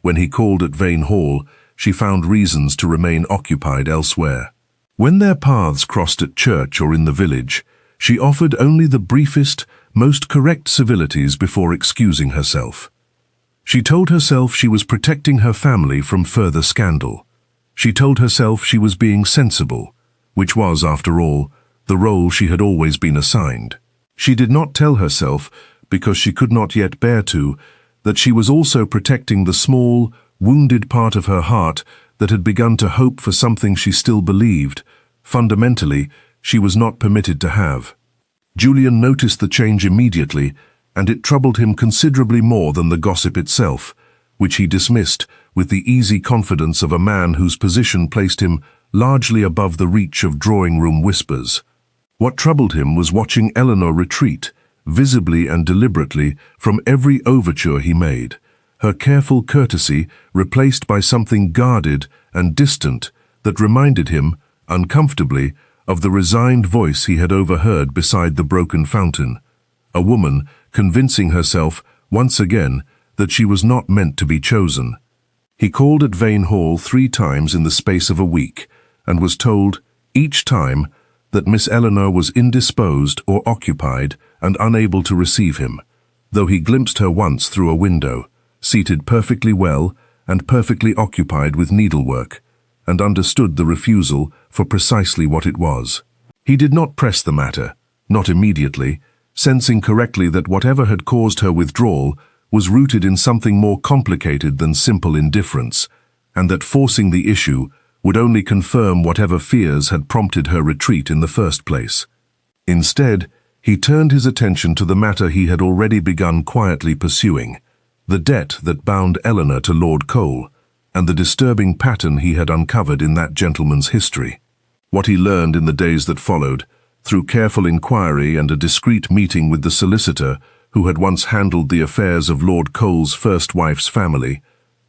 When he called at Vane Hall, she found reasons to remain occupied elsewhere. When their paths crossed at church or in the village, she offered only the briefest, most correct civilities before excusing herself. She told herself she was protecting her family from further scandal. She told herself she was being sensible, which was, after all, the role she had always been assigned. She did not tell herself, because she could not yet bear to, that she was also protecting the small, wounded part of her heart that had begun to hope for something she still believed, fundamentally, she was not permitted to have. Julian noticed the change immediately, and it troubled him considerably more than the gossip itself, which he dismissed with the easy confidence of a man whose position placed him largely above the reach of drawing-room whispers. What troubled him was watching Eleanor retreat, visibly and deliberately, from every overture he made, her careful courtesy replaced by something guarded and distant that reminded him, uncomfortably, of the resigned voice he had overheard beside the broken fountain, a woman convincing herself, once again, that she was not meant to be chosen. He called at Vane Hall 3 times in the space of a week, and was told, each time, that Miss Eleanor was indisposed or occupied and unable to receive him, though he glimpsed her once through a window, seated perfectly well and perfectly occupied with needlework, and understood the refusal for precisely what it was. He did not press the matter, not immediately, sensing correctly that whatever had caused her withdrawal was rooted in something more complicated than simple indifference, and that forcing the issue would only confirm whatever fears had prompted her retreat in the first place. Instead, he turned his attention to the matter he had already begun quietly pursuing, the debt that bound Eleanor to Lord Cole, and the disturbing pattern he had uncovered in that gentleman's history. What he learned in the days that followed, through careful inquiry and a discreet meeting with the solicitor who had once handled the affairs of Lord Cole's first wife's family,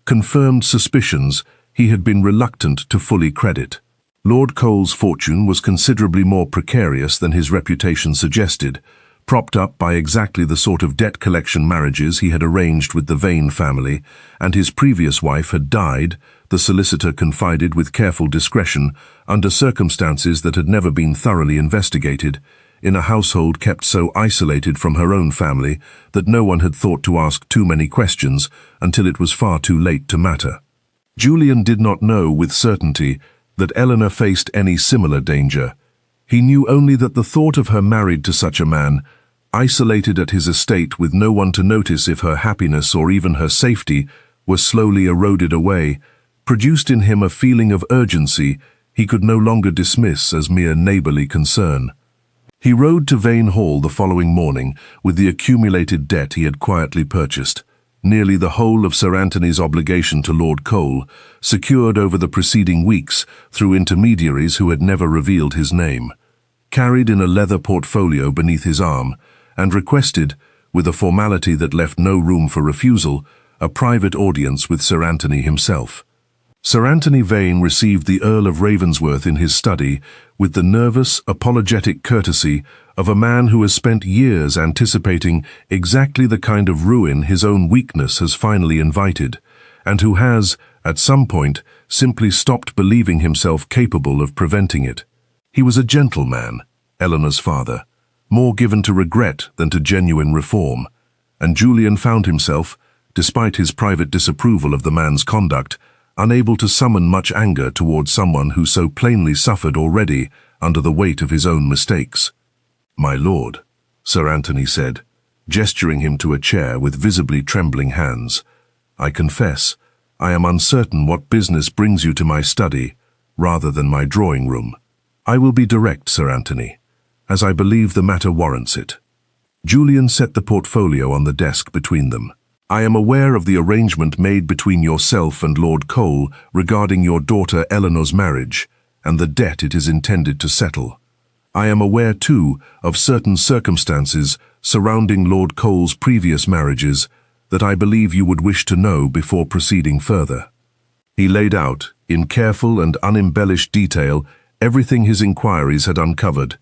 confirmed suspicions he had been reluctant to fully credit. Lord Cole's fortune was considerably more precarious than his reputation suggested, propped up by exactly the sort of debt collection marriages he had arranged with the Vane family, and his previous wife had died, the solicitor confided with careful discretion, under circumstances that had never been thoroughly investigated, in a household kept so isolated from her own family that no one had thought to ask too many questions until it was far too late to matter. Julian did not know with certainty that Eleanor faced any similar danger. He knew only that the thought of her married to such a man, isolated at his estate with no one to notice if her happiness or even her safety was slowly eroded away, produced in him a feeling of urgency he could no longer dismiss as mere neighbourly concern. He rode to Vane Hall the following morning with the accumulated debt he had quietly purchased, nearly the whole of Sir Anthony's obligation to Lord Cole, secured over the preceding weeks through intermediaries who had never revealed his name, carried in a leather portfolio beneath his arm, and requested, with a formality that left no room for refusal, a private audience with Sir Anthony himself. Sir Anthony Vane received the Earl of Ravensworth in his study with the nervous, apologetic courtesy of a man who has spent years anticipating exactly the kind of ruin his own weakness has finally invited, and who has, at some point, simply stopped believing himself capable of preventing it. He was a gentleman, Eleanor's father, more given to regret than to genuine reform, and Julian found himself, despite his private disapproval of the man's conduct, unable to summon much anger towards someone who so plainly suffered already under the weight of his own mistakes. "My lord," Sir Anthony said, gesturing him to a chair with visibly trembling hands, "I confess, I am uncertain what business brings you to my study, rather than my drawing room. I will be direct, Sir Anthony, as I believe the matter warrants it. Julian set the portfolio on the desk between them. I am aware of the arrangement made between yourself and Lord Cole regarding your daughter Eleanor's marriage and the debt it is intended to settle. I am aware, too, of certain circumstances surrounding Lord Cole's previous marriages that I believe you would wish to know before proceeding further. He laid out, in careful and unembellished detail, everything his inquiries had uncovered: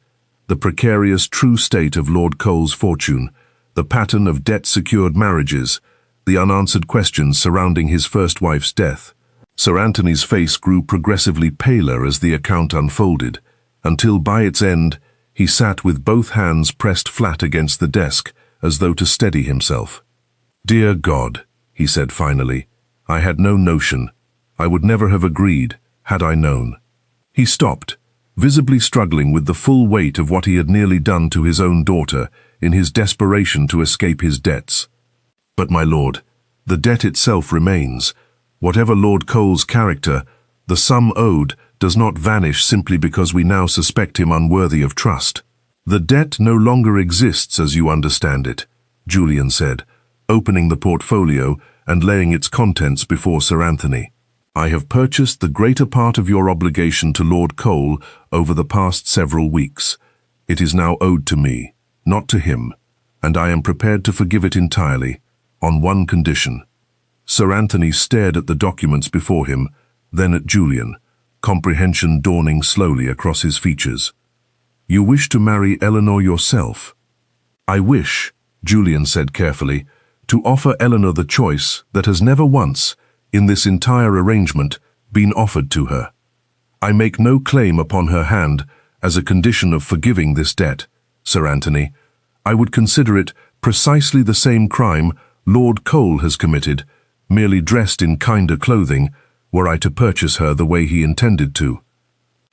the precarious true state of Lord Cole's fortune, the pattern of debt-secured marriages, the unanswered questions surrounding his first wife's death. Sir Anthony's face grew progressively paler as the account unfolded, until by its end he sat with both hands pressed flat against the desk as though to steady himself. "Dear God," he said finally, "I had no notion. I would never have agreed, had I known." He stopped, visibly struggling with the full weight of what he had nearly done to his own daughter in his desperation to escape his debts. "But my lord, the debt itself remains. Whatever Lord Cole's character, the sum owed does not vanish simply because we now suspect him unworthy of trust. The debt no longer exists as you understand it," Julian said, opening the portfolio and laying its contents before Sir Anthony. "I have purchased the greater part of your obligation to Lord Cole over the past several weeks. It is now owed to me, not to him, and I am prepared to forgive it entirely, on one condition." Sir Anthony stared at the documents before him, then at Julian, comprehension dawning slowly across his features. "You wish to marry Eleanor yourself?" "I wish," Julian said carefully, "to offer Eleanor the choice that has never once, in this entire arrangement, been offered to her. I make no claim upon her hand as a condition of forgiving this debt, Sir Anthony. I would consider it precisely the same crime Lord Cole has committed, merely dressed in kinder clothing, were I to purchase her the way he intended to.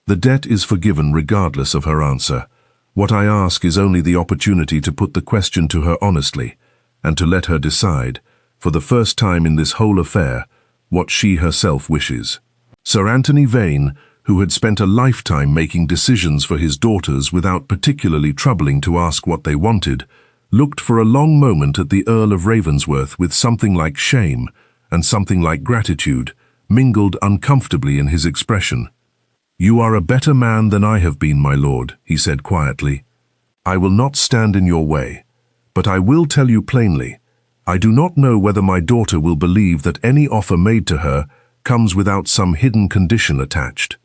The debt is forgiven regardless of her answer. What I ask is only the opportunity to put the question to her honestly, and to let her decide, for the first time in this whole affair, what she herself wishes." Sir Anthony Vane, who had spent a lifetime making decisions for his daughters without particularly troubling to ask what they wanted, looked for a long moment at the Earl of Ravensworth with something like shame and something like gratitude mingled uncomfortably in his expression. "You are a better man than I have been, my lord," he said quietly. "I will not stand in your way, but I will tell you plainly, I do not know whether my daughter will believe that any offer made to her comes without some hidden condition attached.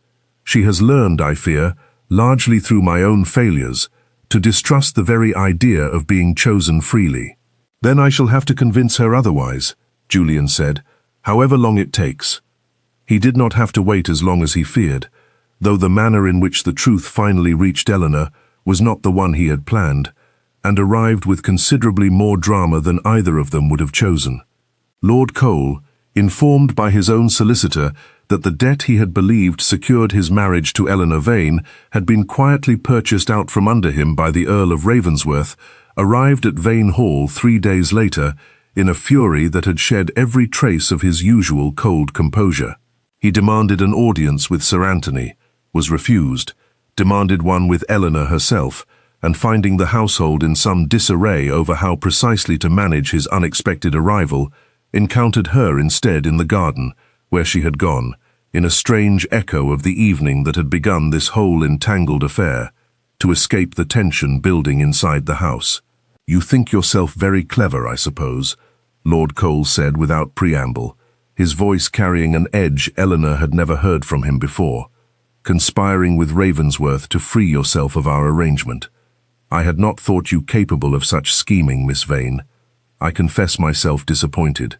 She has learned, I fear, largely through my own failures, to distrust the very idea of being chosen freely." "Then I shall have to convince her otherwise," Julian said, "however long it takes." He did not have to wait as long as he feared, though the manner in which the truth finally reached Eleanor was not the one he had planned, and arrived with considerably more drama than either of them would have chosen. Lord Cole, informed by his own solicitor that the debt he had believed secured his marriage to Eleanor Vane had been quietly purchased out from under him by the Earl of Ravensworth, arrived at Vane Hall 3 days later in a fury that had shed every trace of his usual cold composure. He demanded an audience with Sir Anthony, was refused, demanded one with Eleanor herself, and finding the household in some disarray over how precisely to manage his unexpected arrival, encountered her instead in the garden, where she had gone, in a strange echo of the evening that had begun this whole entangled affair, to escape the tension building inside the house. "You think yourself very clever, I suppose," Lord Cole said without preamble, his voice carrying an edge Eleanor had never heard from him before. "Conspiring with Ravensworth to free yourself of our arrangement. I had not thought you capable of such scheming, Miss Vane. I confess myself disappointed.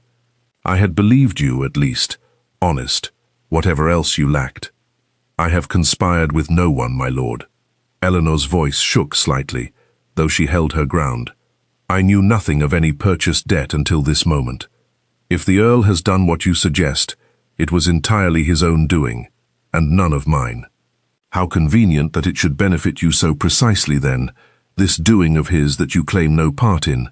I had believed you, at least, honest, whatever else you lacked. I have conspired with no one, my lord." Eleanor's voice shook slightly, though she held her ground. "I knew nothing of any purchased debt until this moment. If the Earl has done what you suggest, it was entirely his own doing, and none of mine. How convenient that it should benefit you so precisely then, this doing of his that you claim no part in."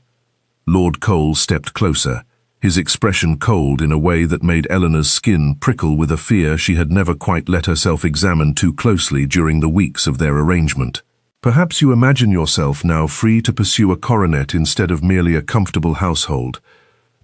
Lord Cole stepped closer, his expression cold in a way that made Eleanor's skin prickle with a fear she had never quite let herself examine too closely during the weeks of their arrangement. Perhaps you imagine yourself now free to pursue a coronet instead of merely a comfortable household.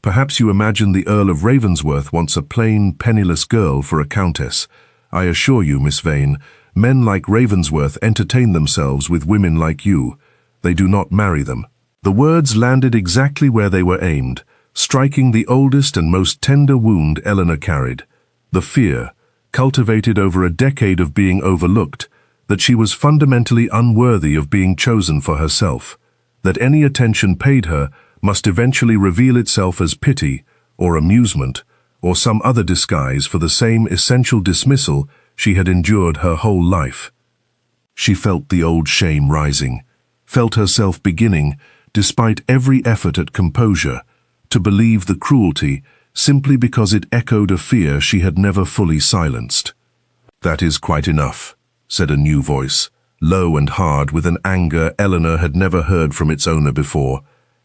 Perhaps you imagine the Earl of Ravensworth wants a plain, penniless girl for a countess. I assure you, Miss Vane, men like Ravensworth entertain themselves with women like you. They do not marry them. The words landed exactly where they were aimed, striking the oldest and most tender wound Eleanor carried. The fear, cultivated over a decade of being overlooked, that she was fundamentally unworthy of being chosen for herself, that any attention paid her must eventually reveal itself as pity or amusement or some other disguise for the same essential dismissal she had endured her whole life. She felt the old shame rising, felt herself beginning, despite every effort at composure, to believe the cruelty simply because it echoed a fear she had never fully silenced. "That is quite enough," said a new voice, low and hard with an anger Eleanor had never heard from its owner before,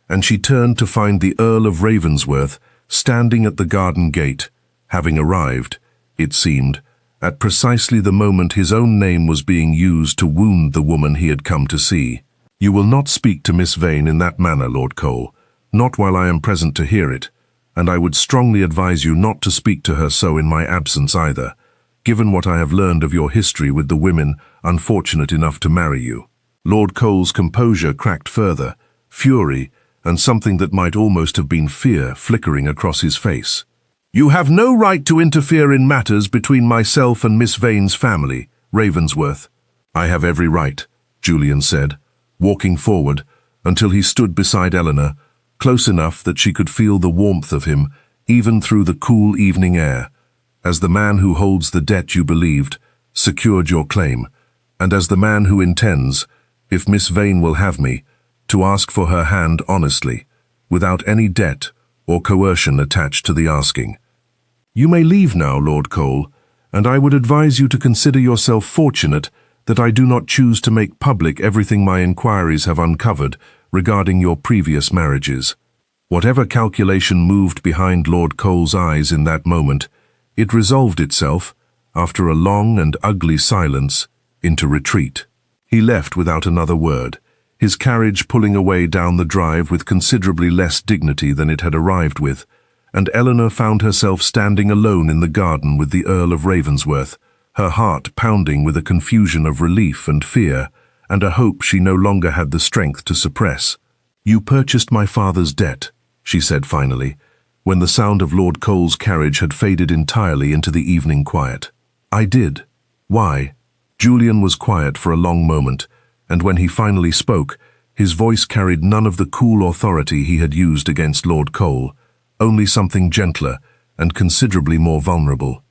and she turned to find the Earl of Ravensworth standing at the garden gate, having arrived, it seemed, at precisely the moment his own name was being used to wound the woman he had come to see. "You will not speak to Miss Vane in that manner, Lord Cole, not while I am present to hear it, and I would strongly advise you not to speak to her so in my absence either, given what I have learned of your history with the women unfortunate enough to marry you." Lord Cole's composure cracked further, fury, and something that might almost have been fear flickering across his face. "You have no right to interfere in matters between myself and Miss Vane's family, Ravensworth." "I have every right," Julian said, walking forward until he stood beside Eleanor, close enough that she could feel the warmth of him, even through the cool evening air. "As the man who holds the debt you believed, secured your claim, and as the man who intends, if Miss Vane will have me, to ask for her hand honestly, without any debt or coercion attached to the asking. You may leave now, Lord Cole, and I would advise you to consider yourself fortunate that I do not choose to make public everything my inquiries have uncovered regarding your previous marriages." Whatever calculation moved behind Lord Cole's eyes in that moment, it resolved itself, after a long and ugly silence, into retreat. He left without another word, his carriage pulling away down the drive with considerably less dignity than it had arrived with, and Eleanor found herself standing alone in the garden with the Earl of Ravensworth, her heart pounding with a confusion of relief and fear, and a hope she no longer had the strength to suppress. "You purchased my father's debt," she said finally, when the sound of Lord Cole's carriage had faded entirely into the evening quiet. "I did. Why?" Julian was quiet for a long moment, and when he finally spoke, his voice carried none of the cool authority he had used against Lord Cole, only something gentler and considerably more vulnerable.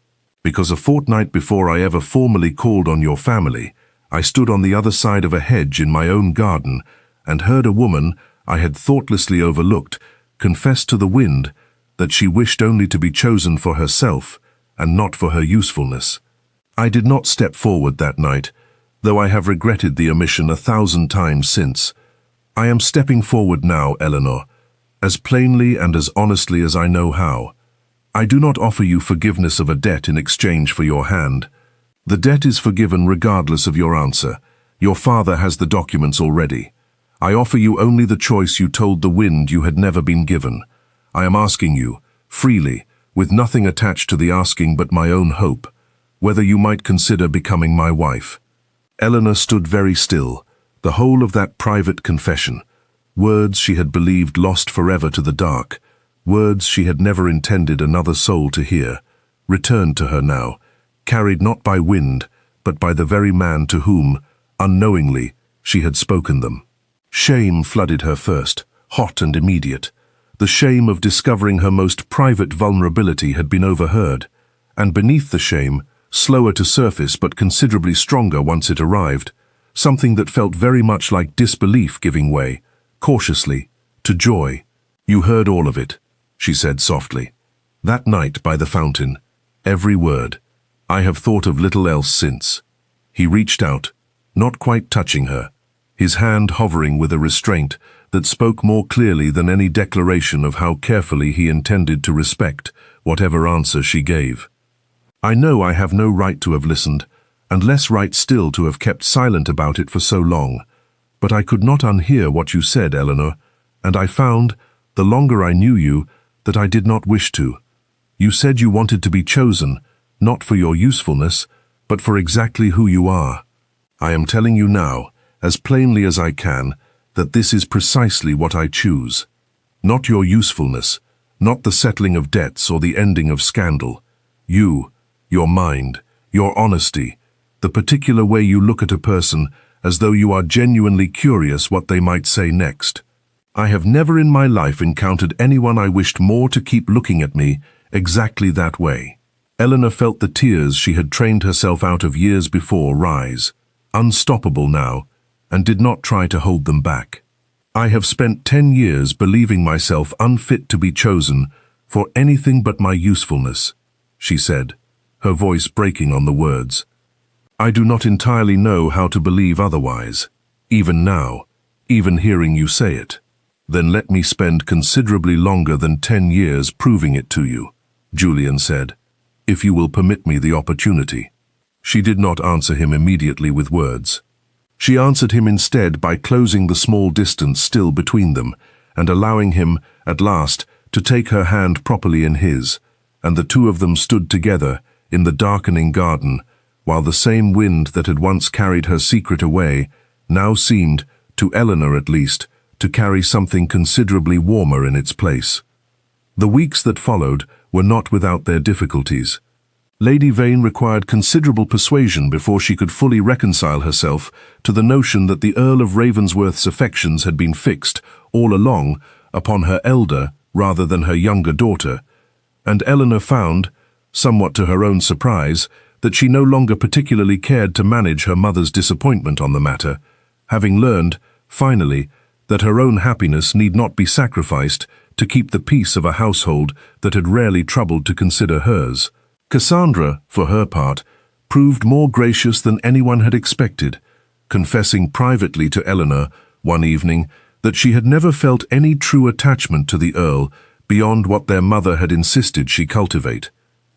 "Because a fortnight before I ever formally called on your family, I stood on the other side of a hedge in my own garden and heard a woman I had thoughtlessly overlooked confess to the wind that she wished only to be chosen for herself and not for her usefulness. I did not step forward that night, though I have regretted the omission 1,000 times since. I am stepping forward now, Eleanor, as plainly and as honestly as I know how. I do not offer you forgiveness of a debt in exchange for your hand. The debt is forgiven regardless of your answer. Your father has the documents already. I offer you only the choice you told the wind you had never been given. I am asking you, freely, with nothing attached to the asking but my own hope, whether you might consider becoming my wife." Eleanor stood very still, the whole of that private confession, words she had believed lost forever to the dark, words she had never intended another soul to hear, returned to her now, carried not by wind, but by the very man to whom, unknowingly, she had spoken them. Shame flooded her first, hot and immediate. The shame of discovering her most private vulnerability had been overheard, and beneath the shame, slower to surface but considerably stronger once it arrived, something that felt very much like disbelief giving way, cautiously, to joy. "You heard all of it," she said softly. "That night by the fountain, every word. I have thought of little else since." He reached out, not quite touching her, his hand hovering with a restraint that spoke more clearly than any declaration of how carefully he intended to respect whatever answer she gave. "I know I have no right to have listened, and less right still to have kept silent about it for so long. But I could not unhear what you said, Eleanor, and I found, the longer I knew you, that I did not wish to. You said you wanted to be chosen, not for your usefulness, but for exactly who you are. I am telling you now, as plainly as I can, that this is precisely what I choose. Not your usefulness, not the settling of debts or the ending of scandal. You, your mind, your honesty, the particular way you look at a person as though you are genuinely curious what they might say next. I have never in my life encountered anyone I wished more to keep looking at me exactly that way." Eleanor felt the tears she had trained herself out of years before rise, unstoppable now, and did not try to hold them back. "I have spent 10 years believing myself unfit to be chosen for anything but my usefulness," she said, her voice breaking on the words. "I do not entirely know how to believe otherwise, even now, even hearing you say it." "Then let me spend considerably longer than 10 years proving it to you," Julian said, "if you will permit me the opportunity." She did not answer him immediately with words. She answered him instead by closing the small distance still between them and allowing him, at last, to take her hand properly in his, and the two of them stood together in the darkening garden, while the same wind that had once carried her secret away now seemed, to Eleanor at least, to carry something considerably warmer in its place. The weeks that followed were not without their difficulties. Lady Vane required considerable persuasion before she could fully reconcile herself to the notion that the Earl of Ravensworth's affections had been fixed, all along, upon her elder rather than her younger daughter, and Eleanor found, somewhat to her own surprise, that she no longer particularly cared to manage her mother's disappointment on the matter, having learned, finally, that her own happiness need not be sacrificed to keep the peace of a household that had rarely troubled to consider hers. Cassandra, for her part, proved more gracious than anyone had expected, confessing privately to Eleanor one evening that she had never felt any true attachment to the Earl beyond what their mother had insisted she cultivate,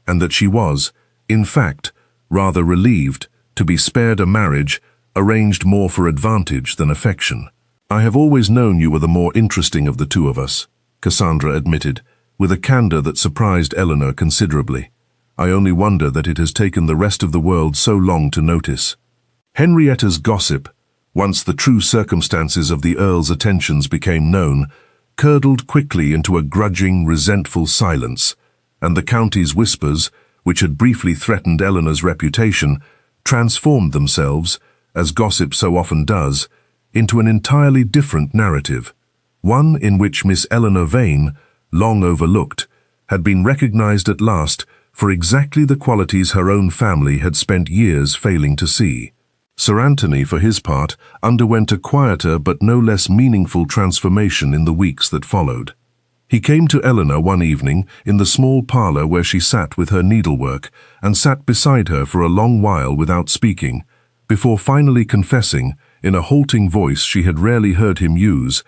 and that she was, in fact, rather relieved to be spared a marriage arranged more for advantage than affection. "I have always known you were the more interesting of the two of us," Cassandra admitted, with a candor that surprised Eleanor considerably. "I only wonder that it has taken the rest of the world so long to notice." Henrietta's gossip, once the true circumstances of the Earl's attentions became known, curdled quickly into a grudging, resentful silence, and the county's whispers, which had briefly threatened Eleanor's reputation, transformed themselves, as gossip so often does, into an entirely different narrative, one in which Miss Eleanor Vane, long overlooked, had been recognized at last for exactly the qualities her own family had spent years failing to see. Sir Anthony, for his part, underwent a quieter but no less meaningful transformation in the weeks that followed. He came to Eleanor one evening in the small parlour where she sat with her needlework, and sat beside her for a long while without speaking, before finally confessing, in a halting voice she had rarely heard him use,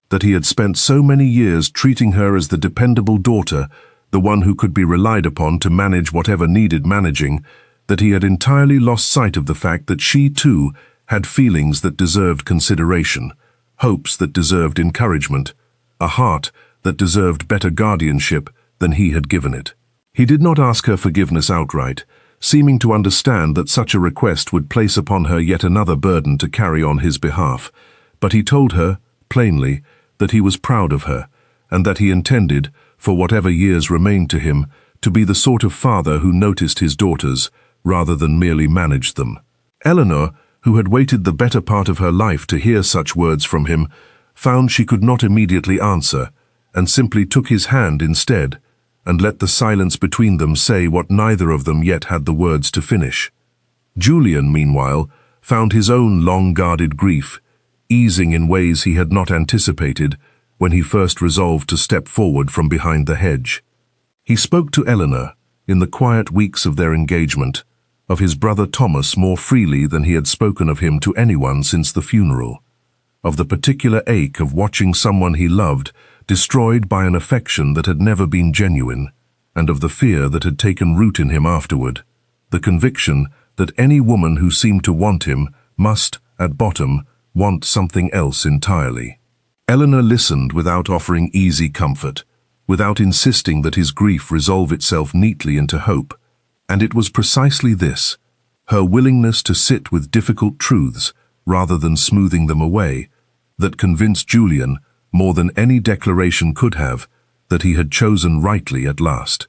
that he had spent so many years treating her as the dependable daughter, the one who could be relied upon to manage whatever needed managing, that he had entirely lost sight of the fact that she, too, had feelings that deserved consideration, hopes that deserved encouragement, a heart that deserved better guardianship than he had given it. He did not ask her forgiveness outright, seeming to understand that such a request would place upon her yet another burden to carry on his behalf, but he told her, plainly, that he was proud of her, and that he intended, for whatever years remained to him, to be the sort of father who noticed his daughters, rather than merely managed them. Eleanor, who had waited the better part of her life to hear such words from him, found she could not immediately answer, and simply took his hand instead, and let the silence between them say what neither of them yet had the words to finish. Julian, meanwhile, found his own long-guarded grief easing in ways he had not anticipated when he first resolved to step forward from behind the hedge. He spoke to Eleanor, in the quiet weeks of their engagement, of his brother Thomas more freely than he had spoken of him to anyone since the funeral. of the particular ache of watching someone he loved destroyed by an affection that had never been genuine, and of the fear that had taken root in him afterward, the conviction that any woman who seemed to want him must, at bottom, want something else entirely. Eleanor listened without offering easy comfort, without insisting that his grief resolve itself neatly into hope, and it was precisely this, her willingness to sit with difficult truths rather than smoothing them away, that convinced Julian, more than any declaration could have, that he had chosen rightly at last.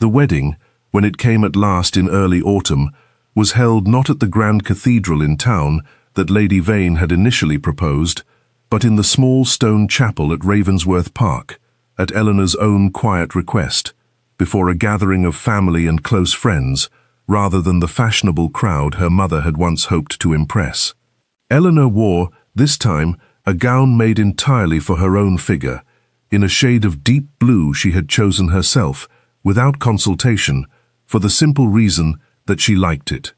The wedding, when it came at last in early autumn, was held not at the grand cathedral in town that Lady Vane had initially proposed, but in the small stone chapel at Ravensworth Park, at Eleanor's own quiet request, before a gathering of family and close friends, rather than the fashionable crowd her mother had once hoped to impress. Eleanor wore, this time, a gown made entirely for her own figure, in a shade of deep blue she had chosen herself, without consultation, for the simple reason that she liked it.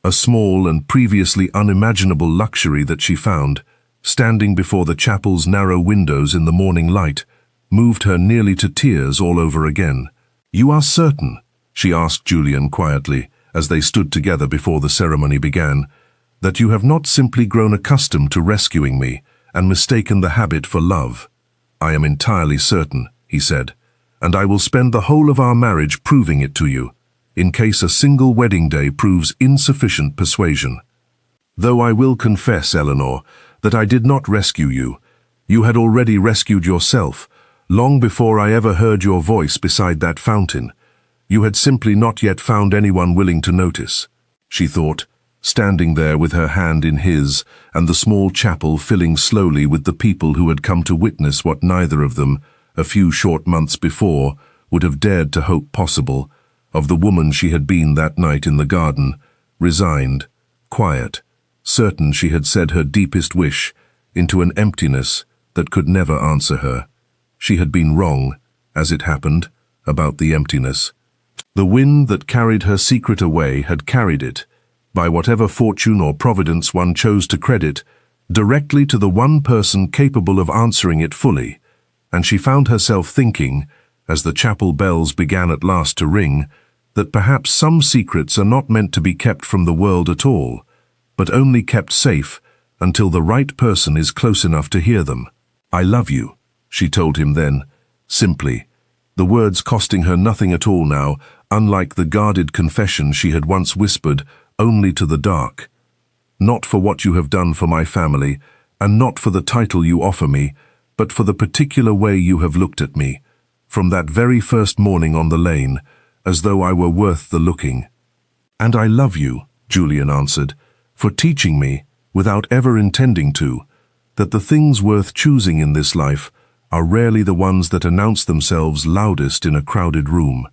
A small and previously unimaginable luxury that she found, standing before the chapel's narrow windows in the morning light, moved her nearly to tears all over again. "You are certain," she asked Julian quietly, as they stood together before the ceremony began, "that you have not simply grown accustomed to rescuing me and mistaken the habit for love?" "I am entirely certain," he said, "and I will spend the whole of our marriage proving it to you, in case a single wedding day proves insufficient persuasion. Though I will confess, Eleanor, that I did not rescue you. You had already rescued yourself, long before I ever heard your voice beside that fountain. You had simply not yet found anyone willing to notice," she thought, standing there with her hand in his, and the small chapel filling slowly with the people who had come to witness what neither of them, a few short months before, would have dared to hope possible, of the woman she had been that night in the garden, resigned, quiet, certain she had said her deepest wish, into an emptiness that could never answer her. She had been wrong, as it happened, about the emptiness. The wind that carried her secret away had carried it, by whatever fortune or providence one chose to credit, directly to the one person capable of answering it fully, and she found herself thinking, as the chapel bells began at last to ring, that perhaps some secrets are not meant to be kept from the world at all, but only kept safe until the right person is close enough to hear them. "I love you," she told him then, simply, the words costing her nothing at all now, unlike the guarded confession she had once whispered only to the dark. "Not for what you have done for my family, and not for the title you offer me, but for the particular way you have looked at me, from that very first morning on the lane, as though I were worth the looking." "And I love you," Julian answered, "for teaching me, without ever intending to, that the things worth choosing in this life are rarely the ones that announce themselves loudest in a crowded room.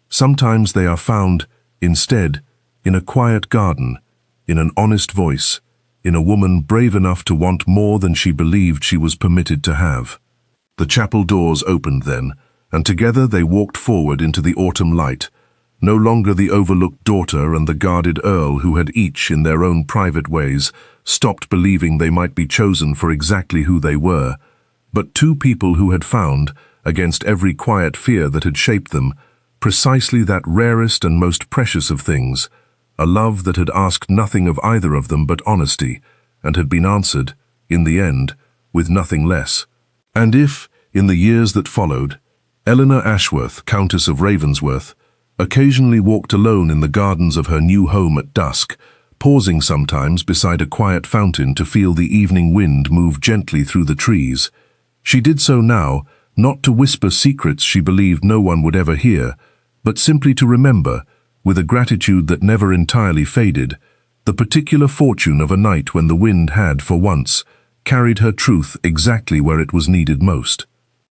Sometimes they are found, instead, in a quiet garden, in an honest voice, in a woman brave enough to want more than she believed she was permitted to have." The chapel doors opened then, and together they walked forward into the autumn light, no longer the overlooked daughter and the guarded earl who had each, in their own private ways, stopped believing they might be chosen for exactly who they were, but two people who had found, against every quiet fear that had shaped them, precisely that rarest and most precious of things, a love that had asked nothing of either of them but honesty, and had been answered, in the end, with nothing less. And if, in the years that followed, Eleanor Ashworth, Countess of Ravensworth, occasionally walked alone in the gardens of her new home at dusk, pausing sometimes beside a quiet fountain to feel the evening wind move gently through the trees, she did so now, not to whisper secrets she believed no one would ever hear, but simply to remember, with a gratitude that never entirely faded, the particular fortune of a night when the wind had, for once, carried her truth exactly where it was needed most.